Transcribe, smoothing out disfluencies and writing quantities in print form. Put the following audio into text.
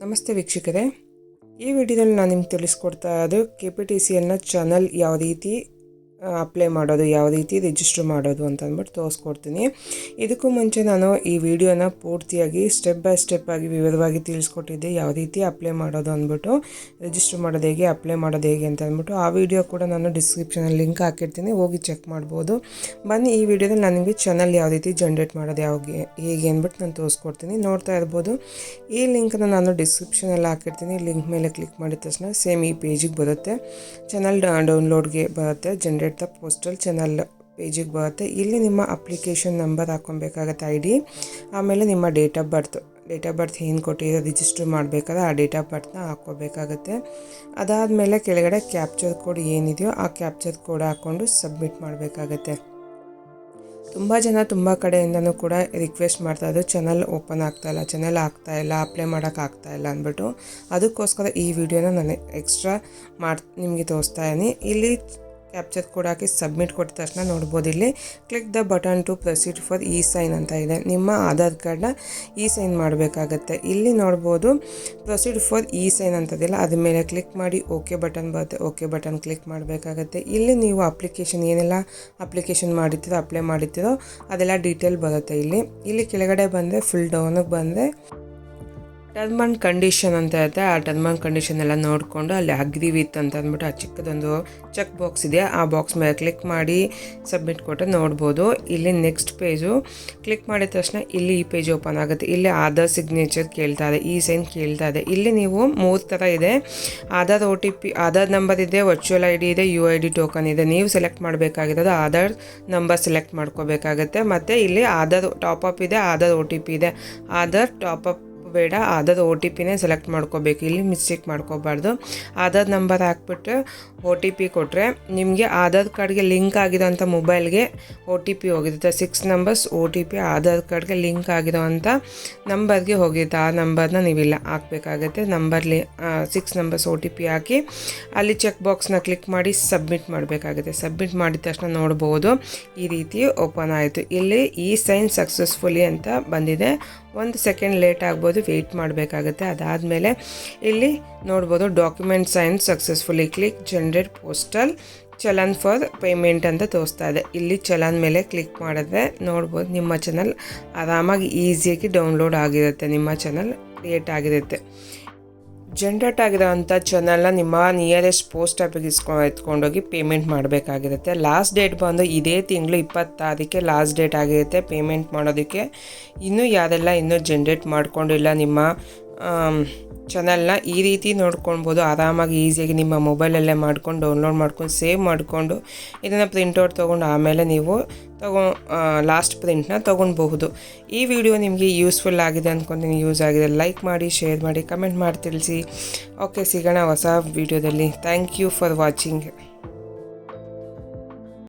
ನಮಸ್ತೆ ವೀಕ್ಷಕರೇ, ಈ ವಿಡಿಯೋದಲ್ಲಿ ನಾನು ನಿಮ್ಗೆ ತಿಳಿಸ್ಕೊಡ್ತಾ ಇರೋದು KPTCL ಚಾನಲ್ ಯಾವ ರೀತಿ ಅಪ್ಲೈ ಮಾಡೋದು, ಯಾವ ರೀತಿ ರಿಜಿಸ್ಟರ್ ಮಾಡೋದು ಅಂತ ಅಂದ್ಬಿಟ್ಟು ತೋರಿಸ್ಕೊಡ್ತೀನಿ. ಇದಕ್ಕೂ ಮುಂಚೆ ನಾನು ಈ ವಿಡಿಯೋನ ಪೂರ್ತಿಯಾಗಿ ಸ್ಟೆಪ್ ಬೈ ಸ್ಟೆಪ್ ಆಗಿ ವಿವರವಾಗಿ ತಿಳಿಸ್ಕೊಟ್ಟಿದ್ದೆ, ಯಾವ ರೀತಿ ಅಪ್ಲೈ ಮಾಡೋದು ಅಂದ್ಬಿಟ್ಟು, ರಿಜಿಸ್ಟರ್ ಮಾಡೋದು ಹೇಗೆ, ಅಪ್ಲೈ ಮಾಡೋದು ಹೇಗೆ ಅಂತ ಅಂದ್ಬಿಟ್ಟು. ಆ ವಿಡಿಯೋ ಕೂಡ ನಾನು ಡಿಸ್ಕ್ರಿಪ್ಷನಲ್ಲಿ ಲಿಂಕ್ ಹಾಕಿರ್ತೀನಿ, ಹೋಗಿ ಚೆಕ್ ಮಾಡ್ಬೋದು. ಬನ್ನಿ, ಈ ವಿಡಿಯೋದಲ್ಲಿ ನಾನು ನಿಮಗೆ ಚಾನಲ್ ಯಾವ ರೀತಿ ಜನರೇಟ್ ಮಾಡೋದು ಹೇಗೆ ಅಂದ್ಬಿಟ್ಟು ನಾನು ತೋರಿಸ್ಕೊಡ್ತೀನಿ. ನೋಡ್ತಾ ಇರ್ಬೋದು, ಈ ಲಿಂಕನ್ನು ನಾನು ಡಿಸ್ಕ್ರಿಪ್ಷನಲ್ಲಿ ಹಾಕಿರ್ತೀನಿ. ಲಿಂಕ್ ಮೇಲೆ ಕ್ಲಿಕ್ ಮಾಡಿದ ತಕ್ಷಣ ಸೇಮ್ ಈ ಪೇಜಿಗೆ ಬರುತ್ತೆ. ಚಾನಲ್ ಡೌನ್ಲೋಡ್ಗೆ ಬರುತ್ತೆ, ಜನರೇಟ್ ದ ಪೋಸ್ಟಲ್ ಚಾನಲ್ ಪೇಜಿಗೆ ಬರುತ್ತೆ. ಇಲ್ಲಿ ನಿಮ್ಮ ಅಪ್ಲಿಕೇಶನ್ ನಂಬರ್ ಹಾಕ್ಕೊಬೇಕಾಗತ್ತೆ, ID, ಆಮೇಲೆ ನಿಮ್ಮ ಡೇಟ್ ಆಫ್ ಬರ್ತ್ ಏನು ಕೊಟ್ಟಿರೋ ರಿಜಿಸ್ಟರ್ ಮಾಡಬೇಕಾದ್ರೆ ಆ ಡೇಟ್ ಆಫ್ ಬರ್ತ್ನ ಹಾಕ್ಕೋಬೇಕಾಗತ್ತೆ. ಅದಾದಮೇಲೆ ಕೆಳಗಡೆ ಕ್ಯಾಪ್ಚರ್ ಕೋಡ್ ಏನಿದೆಯೋ ಆ ಕ್ಯಾಪ್ಚರ್ ಕೋಡ್ ಹಾಕ್ಕೊಂಡು ಸಬ್ಮಿಟ್ ಮಾಡಬೇಕಾಗತ್ತೆ. ತುಂಬ ಜನ ತುಂಬ ಕಡೆಯಿಂದನೂ ಕೂಡ ರಿಕ್ವೆಸ್ಟ್ ಮಾಡ್ತಾಯಿದ್ರು, ಚಾನಲ್ ಓಪನ್ ಆಗ್ತಾಯಿಲ್ಲ, ಚಾನಲ್ ಆಗ್ತಾಯಿಲ್ಲ, ಅಪ್ಲೈ ಮಾಡೋಕ್ಕಾಗ್ತಾಯಿಲ್ಲ ಅಂದ್ಬಿಟ್ಟು. ಅದಕ್ಕೋಸ್ಕರ ಈ ವಿಡಿಯೋನ ನಾನು ಎಕ್ಸ್ಟ್ರಾ ನಿಮಗೆ ತೋರಿಸ್ತಾ ಇದ್ದೀನಿ. ಇಲ್ಲಿ ಕ್ಯಾಪ್ಚರ್ ಕೋಡ್ ಹಾಕಿ ಸಬ್ಮಿಟ್ ಕೊಟ್ಟ ತಕ್ಷಣ ನೋಡ್ಬೋದು, ಇಲ್ಲಿ click the button to proceed for e-sign ಅಂತ ಇದೆ. ನಿಮ್ಮ ಆಧಾರ್ ಕಾರ್ಡ್ನ ಇ-ಸೈನ್ ಮಾಡಬೇಕಾಗತ್ತೆ. ಇಲ್ಲಿ ನೋಡ್ಬೋದು ಪ್ರೊಸೀಡ್ ಫಾರ್ ಇ-ಸೈನ್ ಅಂತದಿಲ್ಲ, ಅದ್ರ ಮೇಲೆ ಕ್ಲಿಕ್ ಮಾಡಿ ಓಕೆ ಬಟನ್ ಬರುತ್ತೆ, ಓಕೆ ಬಟನ್ ಕ್ಲಿಕ್ ಮಾಡಬೇಕಾಗತ್ತೆ. ಇಲ್ಲಿ ನೀವು ಅಪ್ಲಿಕೇಶನ್ ಏನೆಲ್ಲ ಅಪ್ಲಿಕೇಶನ್ ಮಾಡಿರ್ತೀರೋ, ಅಪ್ಲೈ ಮಾಡಿರ್ತೀರೋ ಅದೆಲ್ಲ ಡೀಟೇಲ್ ಬರುತ್ತೆ. ಇಲ್ಲಿ ಕೆಳಗಡೆ ಬಂದರೆ ಫುಲ್ ಡೌನಿಗೆ ಬಂದರೆ ಟರ್ಮ್ ಆ್ಯಂಡ್ ಕಂಡೀಷನ್ ಅಂತ ಇರುತ್ತೆ. ಆ ಟರ್ಮ್ ಆ್ಯಂಡ್ ಕಂಡೀಷನ್ ಎಲ್ಲ ನೋಡಿಕೊಂಡು ಅಲ್ಲಿ ಅಗ್ರಿ ವಿತ್ ಅಂತ ಅಂದ್ಬಿಟ್ಟು ಆ ಚಿಕ್ಕದೊಂದು ಚೆಕ್ ಬಾಕ್ಸ್ ಇದೆ, ಆ ಬಾಕ್ಸ್ ಮೇಲೆ ಕ್ಲಿಕ್ ಮಾಡಿ ಸಬ್ಮಿಟ್ ಕೊಟ್ಟರೆ ನೋಡ್ಬೋದು. ಇಲ್ಲಿ ನೆಕ್ಸ್ಟ್ ಪೇಜು ಕ್ಲಿಕ್ ಮಾಡಿದ ತಕ್ಷಣ ಇಲ್ಲಿ ಈ ಪೇಜ್ ಓಪನ್ ಆಗುತ್ತೆ. ಇಲ್ಲಿ ಆಧಾರ್ ಸಿಗ್ನೇಚರ್ ಕೇಳ್ತಾ ಇದೆ, ಇ-ಸೈನ್ ಕೇಳ್ತಾ ಇದೆ. ಇಲ್ಲಿ ನೀವು 3 ಥರ ಇದೆ, ಆಧಾರ್ OTP, ಆಧಾರ್ ನಂಬರ್ ಇದೆ, ವರ್ಚುವಲ್ ID ಇದೆ, UID ಟೋಕನ್ ಇದೆ. ನೀವು ಸೆಲೆಕ್ಟ್ ಮಾಡಬೇಕಾಗಿರೋದು ಆಧಾರ್ ನಂಬರ್ ಸೆಲೆಕ್ಟ್ ಮಾಡ್ಕೋಬೇಕಾಗತ್ತೆ. ಮತ್ತು ಇಲ್ಲಿ ಆಧಾರ್ ಟಾಪಪ್ ಇದೆ, ಆಧಾರ್ OTP ಇದೆ. ಆಧಾರ್ ಟಾಪಪ್ ಬೇಡ, ಆಧಾರ್ OTPನೇ ಸೆಲೆಕ್ಟ್ ಮಾಡ್ಕೋಬೇಕು. ಇಲ್ಲಿ ಮಿಸ್ಟೇಕ್ ಮಾಡ್ಕೋಬಾರ್ದು. ಆಧಾರ್ ನಂಬರ್ ಹಾಕ್ಬಿಟ್ಟು OTP ಕೊಟ್ಟರೆ ನಿಮಗೆ ಆಧಾರ್ ಕಾರ್ಡ್ಗೆ ಲಿಂಕ್ ಆಗಿರೋಂಥ ಮೊಬೈಲ್ಗೆ OTP ಹೋಗಿರುತ್ತೆ. 6 ನಂಬರ್ಸ್ OTP ಆಧಾರ್ ಕಾರ್ಡ್ಗೆ ಲಿಂಕ್ ಆಗಿರೋವಂಥ ನಂಬರ್ಗೆ ಹೋಗಿರುತ್ತೆ. ಆ ನಂಬರ್ನ ನೀವಿಲ್ಲ ಹಾಕಬೇಕಾಗತ್ತೆ. 6 ನಂಬರ್ಸ್ OTP ಹಾಕಿ ಅಲ್ಲಿ ಚೆಕ್ ಬಾಕ್ಸ್ನ ಕ್ಲಿಕ್ ಮಾಡಿ ಸಬ್ಮಿಟ್ ಮಾಡಬೇಕಾಗುತ್ತೆ. ಸಬ್ಮಿಟ್ ಮಾಡಿದ ತಕ್ಷಣ ನೋಡ್ಬೋದು ಈ ರೀತಿ ಓಪನ್ ಆಯಿತು. ಇಲ್ಲಿ ಇ-ಸೈನ್ ಸಕ್ಸಸ್ಫುಲಿ ಅಂತ ಬಂದಿದೆ. 1 ಸೆಕೆಂಡ್ ಲೇಟ್ ಆಗ್ಬೋದು, ವೆಯ್ಟ್ ಮಾಡಬೇಕಾಗುತ್ತೆ. ಅದಾದಮೇಲೆ ಇಲ್ಲಿ ನೋಡ್ಬೋದು document sign successfully, click generate postal challan for payment ಅಂತ ತೋರಿಸ್ತಾ ಇದೆ. ಇಲ್ಲಿ ಚಲನ್ ಮೇಲೆ ಕ್ಲಿಕ್ ಮಾಡಿದ್ರೆ ನೋಡ್ಬೋದು ನಿಮ್ಮ ಚಾನಲ್ ಆರಾಮಾಗಿ ಈಸಿಯಾಗಿ ಡೌನ್ಲೋಡ್ ಆಗಿರುತ್ತೆ. ನಿಮ್ಮ ಚಾನಲ್ ಕ್ರಿಯೇಟ್ ಆಗಿರುತ್ತೆ. ಜನರೇಟ್ ಆಗಿರೋಂಥ ಚಾನಲ್ನ ನಿಮ್ಮ ನಿಯರೆಸ್ಟ್ ಪೋಸ್ಟ್ ಆಫೀಸ್ಗೆ ಎತ್ಕೊಂಡೋಗಿ ಪೇಮೆಂಟ್ ಮಾಡಬೇಕಾಗಿರುತ್ತೆ. ಲಾಸ್ಟ್ ಡೇಟ್ ಬಂದು ಇದೇ ತಿಂಗಳು 26 ಲಾಸ್ಟ್ ಡೇಟ್ ಆಗಿರುತ್ತೆ ಪೇಮೆಂಟ್ ಮಾಡೋದಕ್ಕೆ. ಯಾರೆಲ್ಲ ಇನ್ನೂ ಜನರೇಟ್ ಮಾಡ್ಕೊಂಡಿಲ್ಲ ನಿಮ್ಮ ಚಾನಲ್ನ, ಈ ರೀತಿ ನೋಡ್ಕೊಳ್ಬೋದು. ಆರಾಮಾಗಿ ಈಸಿಯಾಗಿ ನಿಮ್ಮ ಮೊಬೈಲಲ್ಲೇ ಮಾಡ್ಕೊಂಡು ಡೌನ್ಲೋಡ್ ಮಾಡ್ಕೊಂಡು ಸೇವ್ ಮಾಡಿಕೊಂಡು ಇದನ್ನು ಪ್ರಿಂಟೌಟ್ ತೊಗೊಂಡು ಆಮೇಲೆ ನೀವು ಲಾಸ್ಟ್ ಪ್ರಿಂಟ್ನ ತೊಗೊಳ್ಬಹುದು. ಈ ವಿಡಿಯೋ ನಿಮಗೆ ಯೂಸ್ಫುಲ್ ಆಗಿದೆ ಅಂದ್ಕೊಂತೀನಿ. ಯೂಸ್ ಆಗಿದೆ ಲೈಕ್ ಮಾಡಿ, ಶೇರ್ ಮಾಡಿ, ಕಮೆಂಟ್ ಮಾಡಿ ತಿಳಿಸಿ. ಓಕೆ, ಸಿಗೋಣ ಹೊಸ ವಿಡಿಯೋದಲ್ಲಿ. Thank you for watching.